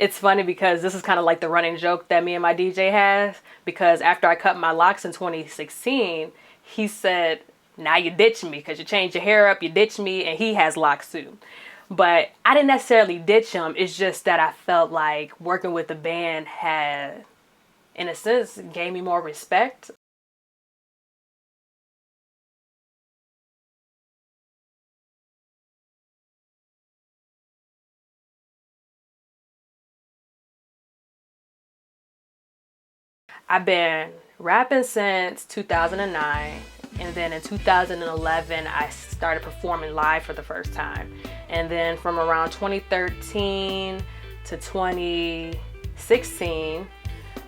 It's funny because this is kind of like the running joke that me and my DJ has, because after I cut my locks in 2016, he said, now you ditch me because you changed your hair up, you ditch me, and he has locks too. But I didn't necessarily ditch him. It's just that I felt like working with the band had, in a sense, gave me more respect. I've been rapping since 2009, and then in 2011 I started performing live for the first time. And then from around 2013 to 2016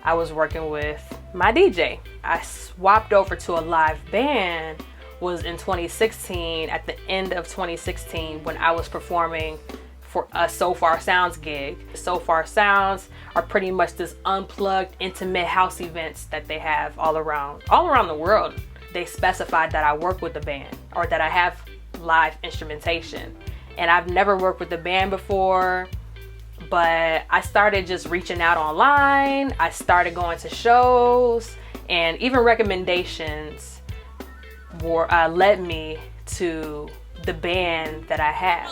I was working with my DJ. I swapped over to a live band was in 2016, at the end of 2016, when I was performing for a So Far Sounds gig. So Far Sounds are pretty much this unplugged, intimate house events that they have all around the world. They specified that I work with the band, or that I have live instrumentation. And I've never worked with the band before, but I started just reaching out online. I started going to shows, and even recommendations led me to the band that I have.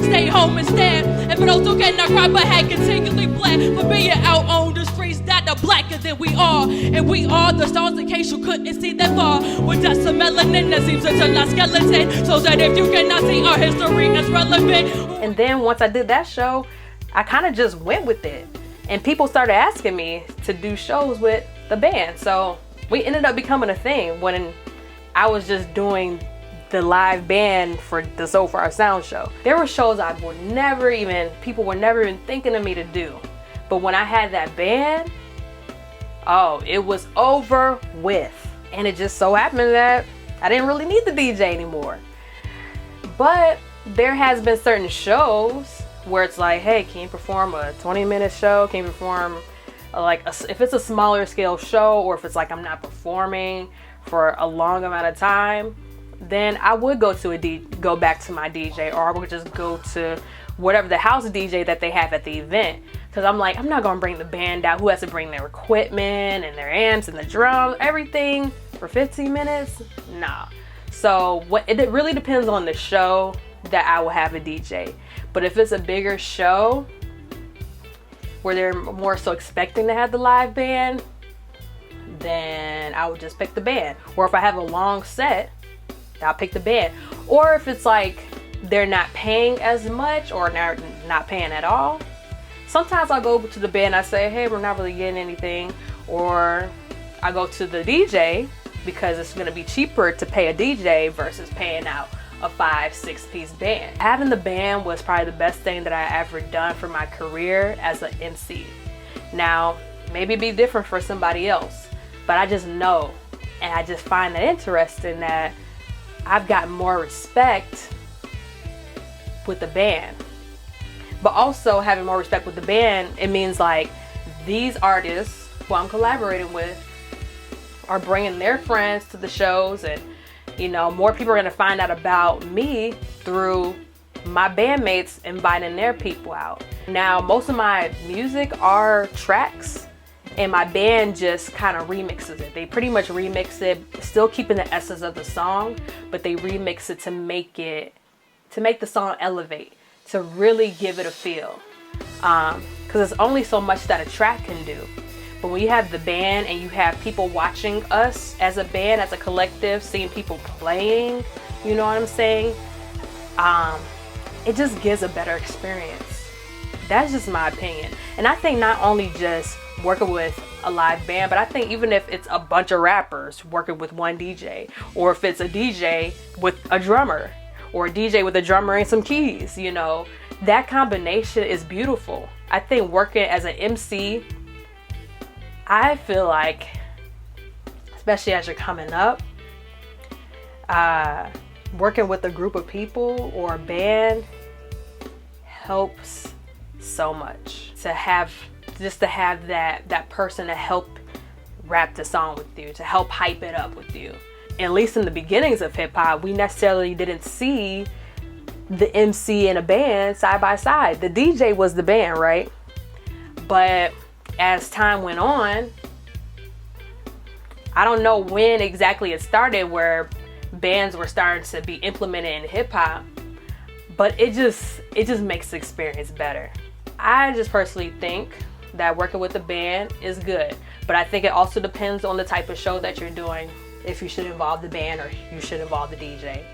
Stay home and stand. And for those who cannot cry but had continually bled for being out on the streets that are blacker than we are. And we are the stars in case you couldn't see that far. With just some melanin that seems to turn our skeleton, so that if you cannot see our history is relevant. And then once I did that show, I kind of just went with it. And people started asking me to do shows with the band. So we ended up becoming a thing when I was just doing the live band for the So Far Sound show. There were shows people were never even thinking of me to do. But when I had that band, oh, it was over with. And it just so happened that I didn't really need the DJ anymore. But there has been certain shows where it's like, hey, can you perform a 20-minute show? Can you perform if it's a smaller scale show, or if it's like I'm not performing for a long amount of time, then I would go back to my DJ, or I would just go to whatever the house DJ that they have at the event. Because I'm like, I'm not going to bring the band out who has to bring their equipment and their amps and the drums, everything for 15 minutes. Nah. So it really depends on the show that I will have a DJ. But if it's a bigger show where they're more so expecting to have the live band, then I would just pick the band. Or if I have a long set, I'll pick the band. Or if it's like they're not paying as much, or not paying at all, sometimes I'll go to the band. I say, hey, we're not really getting anything. Or I go to the DJ because it's going to be cheaper to pay a DJ versus paying out a 5-6 piece band. Having the band was probably the best thing that I ever done for my career as an MC. Now, maybe it'd be different for somebody else, but I just know, and I just find it interesting that I've got more respect with the band. But also having more respect with the band, it means like these artists who I'm collaborating with are bringing their friends to the shows, and more people are going to find out about me through my bandmates inviting their people out. Now, most of my music are tracks, and my band just kind of remixes it. They pretty much remix it, still keeping the essence of the song, but they remix it to make the song elevate, to really give it a feel. Because it's only so much that a track can do. But when you have the band and you have people watching us as a band, as a collective, seeing people playing, you know what I'm saying? It just gives a better experience. That's just my opinion. And I think not only just working with a live band, but I think even if it's a bunch of rappers working with one DJ, or if it's a DJ with a drummer, or a DJ with a drummer and some keys, that combination is beautiful. I think working as an MC, I feel like, especially as you're coming up, working with a group of people or a band helps so much. To have that person to help rap the song with you, to help hype it up with you. At least in the beginnings of hip hop, we necessarily didn't see the MC and a band side by side. The DJ was the band, right? But as time went on, I don't know when exactly it started where bands were starting to be implemented in hip hop, but it just makes the experience better. I just personally think that working with a band is good, but I think it also depends on the type of show that you're doing, if you should involve the band or you should involve the DJ.